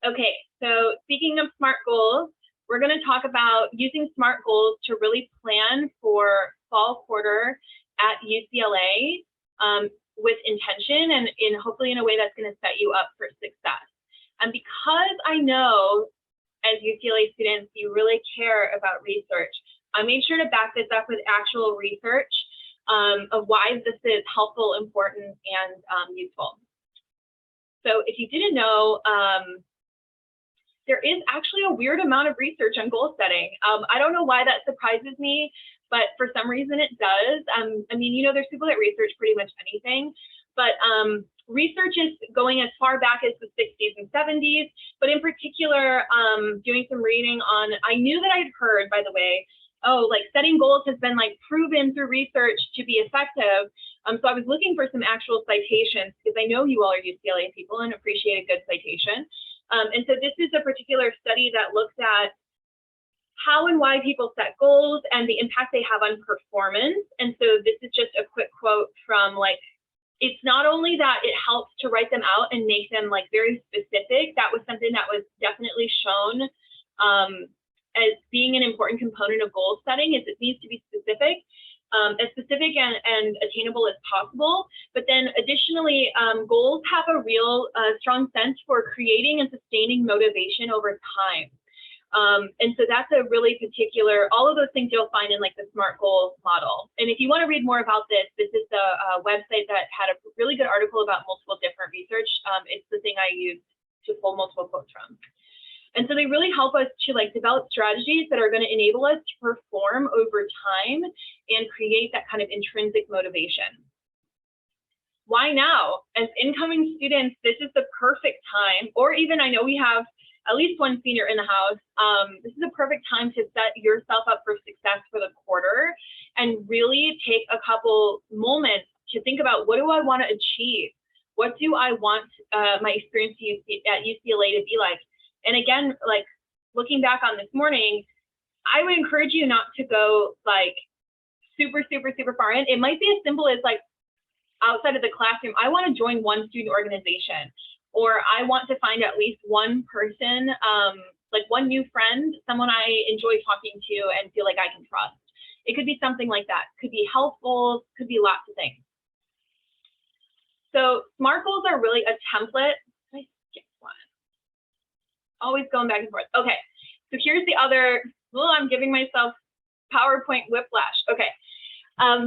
Okay, so speaking of SMART goals, we're going to talk about using SMART goals to really plan for fall quarter at UCLA with intention and hopefully in a way that's going to set you up for success. And because I know as UCLA students, you really care about research, I made sure to back this up with actual research of why this is helpful, important, and useful. So if you didn't know, there is actually a weird amount of research on goal setting. I don't know why that surprises me, but for some reason it does. I mean, you know, there's people that research pretty much anything, but research is going as far back as the 60s and 70s, but in particular, doing some reading on, I knew that I'd heard, by the way, oh, like setting goals has been like proven through research to be effective. So I was looking for some actual citations because I know you all are UCLA people and appreciate a good citation. And so this is a particular study that looks at how and why people set goals and the impact they have on performance. And so this is just a quick quote from like, it's not only that it helps to write them out and make them like very specific. That was something that was definitely shown as being an important component of goal setting, is it needs to be specific. As specific and attainable as possible. But then additionally, goals have a real strong sense for creating and sustaining motivation over time. And so that's a really particular, all of those things you'll find in like the SMART goal model. And if you want to read more about this, this is the website that had a really good article about multiple different research. It's the thing I use to pull multiple quotes from. And so they really help us to like develop strategies that are going to enable us to perform over time and create that kind of intrinsic motivation. Why now? As incoming students, this is the perfect time, or even I know we have at least one senior in the house. This is a perfect time to set yourself up for success for the quarter and really take a couple moments to think about, what do I want to achieve? What do I want my experience at UCLA to be like? And again, like looking back on this morning, I would encourage you not to go like super far in. It might be as simple as like outside of the classroom, I want to join one student organization, or I want to find at least one person, like one new friend, someone I enjoy talking to and feel like I can trust. It could be something like that. Could be health goals, could be lots of things. So SMART goals are really a template. Always going back and forth. Okay, so here's the other, well, I'm giving myself PowerPoint whiplash. Okay,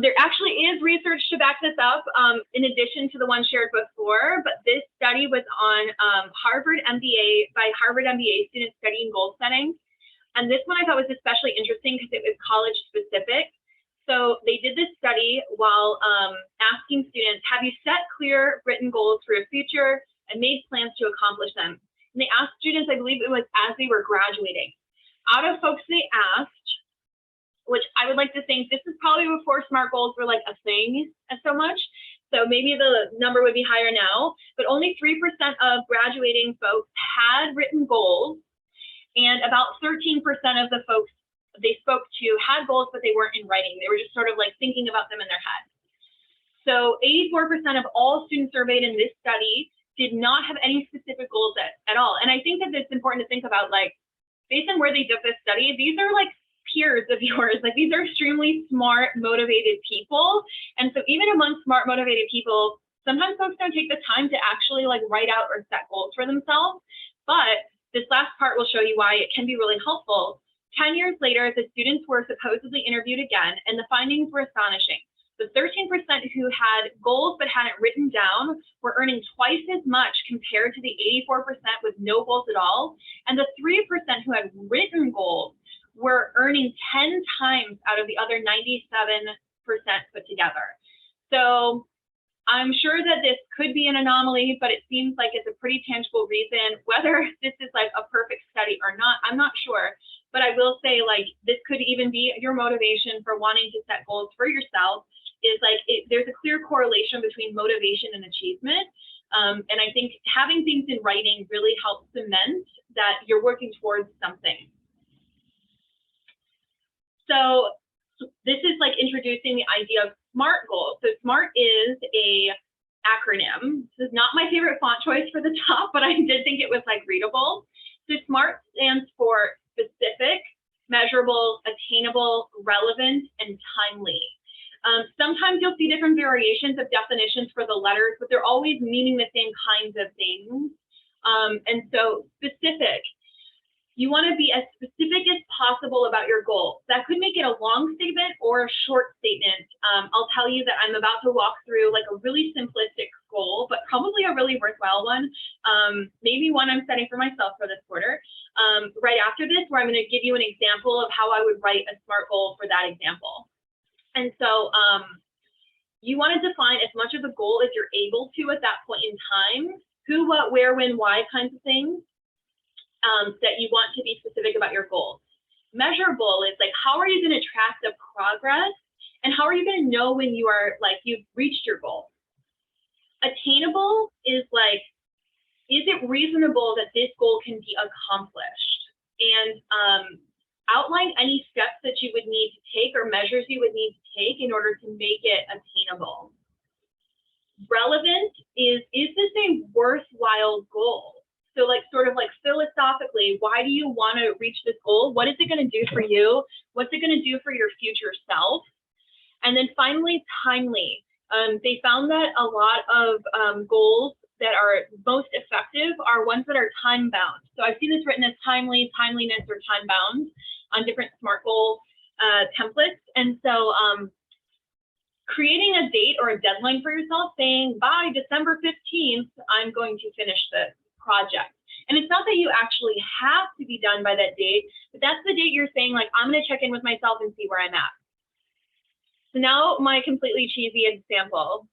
there actually is research to back this up in addition to the one shared before, but this study was on Harvard MBA, by Harvard MBA students studying goal setting. And this one I thought was especially interesting because it was college specific. So they did this study while asking students, have you set clear written goals for your future and made plans to accomplish them? And they asked students, I believe it was as they were graduating. Out of folks they asked, which I would like to think this is probably before SMART goals were like a thing so much. So maybe the number would be higher now, but only 3% of graduating folks had written goals. And about 13% of the folks they spoke to had goals, but they weren't in writing. They were just sort of like thinking about them in their head. So 84% of all students surveyed in this study did not have any specific goals at all. And I think that it's important to think about, like, based on where they did this study, these are like peers of yours. Like, these are extremely smart, motivated people. And so even among smart, motivated people, sometimes folks don't take the time to actually like write out or set goals for themselves. But this last part will show you why it can be really helpful. 10 years later, the students were supposedly interviewed again, and the findings were astonishing. The 13% who had goals but hadn't written down were earning twice as much compared to the 84% with no goals at all. And the 3% who had written goals were earning 10 times out of the other 97% put together. So I'm sure that this could be an anomaly, but it seems like it's a pretty tangible reason. Whether this is like a perfect study or not, I'm not sure. But I will say, like, this could even be your motivation for wanting to set goals for yourself. Is like there's a clear correlation between motivation and achievement. And I think having things in writing really helps cement that you're working towards something. So this is like introducing the idea of SMART goals. So SMART is a acronym. This is not my favorite font choice for the top, but I did think it was like readable. So SMART stands for specific, measurable, attainable, relevant, and timely. Sometimes you'll see different variations of definitions for the letters, but they're always meaning the same kinds of things. And so specific, you want to be as specific as possible about your goal. That could make it a long statement or a short statement. I'll tell you that I'm about to walk through like a really simplistic goal, but probably a really worthwhile one. Maybe one I'm setting for myself for this quarter. Right after this, where I'm going to give you an example of how I would write a SMART goal for that example. And so you want to define as much of the goal as you're able to at that point in time. Who, what, where, when, why kinds of things. That you want to be specific about your goals. Measurable is like, how are you going to track the progress, and how are you going to know when you are like you've reached your goal? Attainable is like, is it reasonable that this goal can be accomplished? And outline any steps that you would need to take or measures you would need to take in order to make it attainable. Relevant is this a worthwhile goal? So like sort of like philosophically, why do you want to reach this goal? What is it going to do for you? What's it going to do for your future self? And then finally, timely. They found that a lot of goals that are most effective are ones that are time bound. So I've seen this written as timely, timeliness, or time bound on different SMART goal templates. And so creating a date or a deadline for yourself, saying by December 15th, I'm going to finish this project. And it's not that you actually have to be done by that date, but that's the date you're saying, like, I'm going to check in with myself and see where I'm at. So now my completely cheesy example.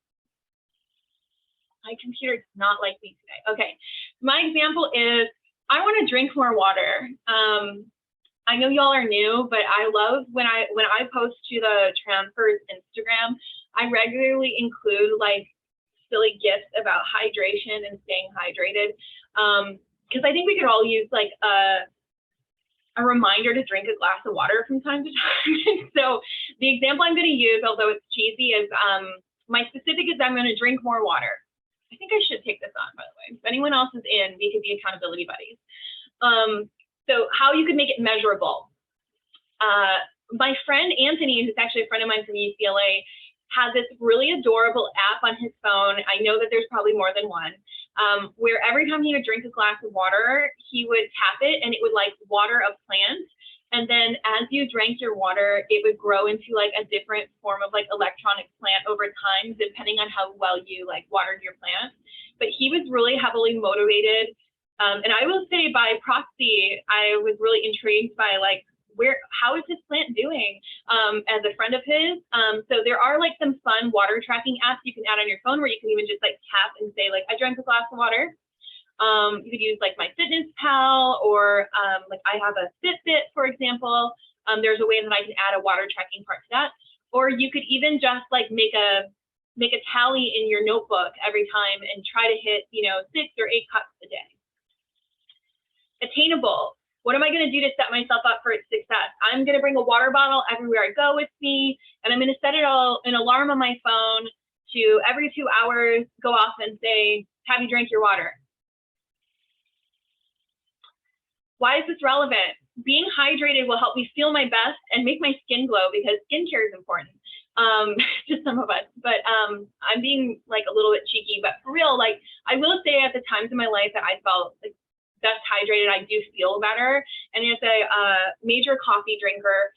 My computer does not like me today. Okay, my example is I want to drink more water. I know y'all are new, but I love when I post to the transfers Instagram, I regularly include like silly gifts about hydration and staying hydrated. Because I think we could all use like a reminder to drink a glass of water from time to time. So the example I'm going to use, although it's cheesy, is my specific is I'm going to drink more water. I think I should take this on, by the way. If anyone else is in, we could be accountability buddies. So how you could make it measurable. My friend Anthony, who's actually a friend of mine from UCLA, has this really adorable app on his phone. I know that there's probably more than one. Where every time he would drink a glass of water, he would tap it and it would like water a plant. And then as you drank your water, it would grow into like a different form of like electronic plant over time, depending on how well you like watered your plant. But he was really heavily motivated. And I will say by proxy, I was really intrigued by like, how is his plant doing as a friend of his? So there are like some fun water tracking apps you can add on your phone where you can even just like tap and say like, I drank a glass of water. You could use like MyFitnessPal or like I have a Fitbit, for example. There's a way that I can add a water tracking part to that. Or you could even just like make a tally in your notebook every time and try to hit, 6 or 8 cups a day. Attainable. What am I going to do to set myself up for success? I'm going to bring a water bottle everywhere I go with me, and I'm going to set it an alarm on my phone to every 2 hours go off and say, have you drank your water? Why is this relevant? Being hydrated will help me feel my best and make my skin glow because skincare is important to some of us. But I'm being like a little bit cheeky, but for real, like I will say at the times in my life that I felt like best hydrated, I do feel better. And as a major coffee drinker,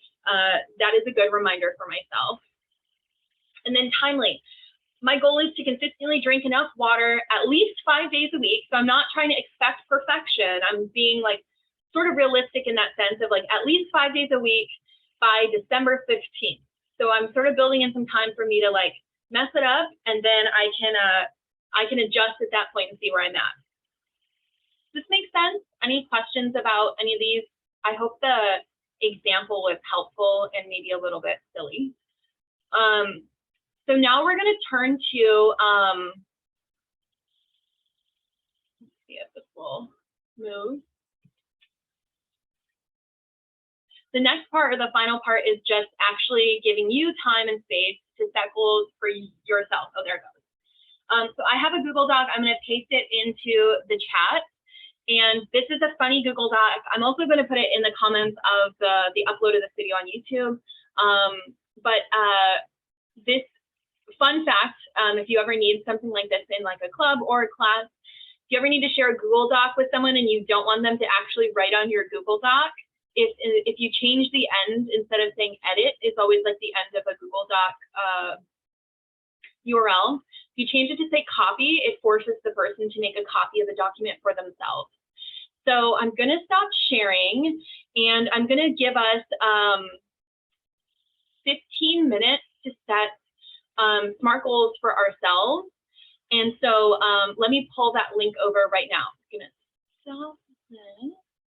that is a good reminder for myself. And then timely. My goal is to consistently drink enough water at least 5 days a week. So I'm not trying to expect perfection. I'm being like sort of realistic in that sense of like at least 5 days a week by December 15th. So I'm sort of building in some time for me to like mess it up, and then I can adjust at that point and see where I'm at. Does this make sense? Any questions about any of these? I hope the example was helpful and maybe a little bit silly. So now we're going to turn to, let's see if this will move. The next part, or the final part, is just actually giving you time and space to set goals for yourself. Oh, there it goes. So I have a Google Doc. I'm going to paste it into the chat. And this is a funny Google Doc. I'm also going to put it in the comments of the upload of this video on YouTube. This fun fact, if you ever need something like this in like a club or a class, if you ever need to share a Google Doc with someone and you don't want them to actually write on your Google Doc, if you change the end, instead of saying edit, it's always like the end of a Google Doc URL. If you change it to say copy, it forces the person to make a copy of the document for themselves. So I'm going to stop sharing, and I'm going to give us 15 minutes to set SMART goals for ourselves. And so let me pull that link over right now. I'm going to stop this.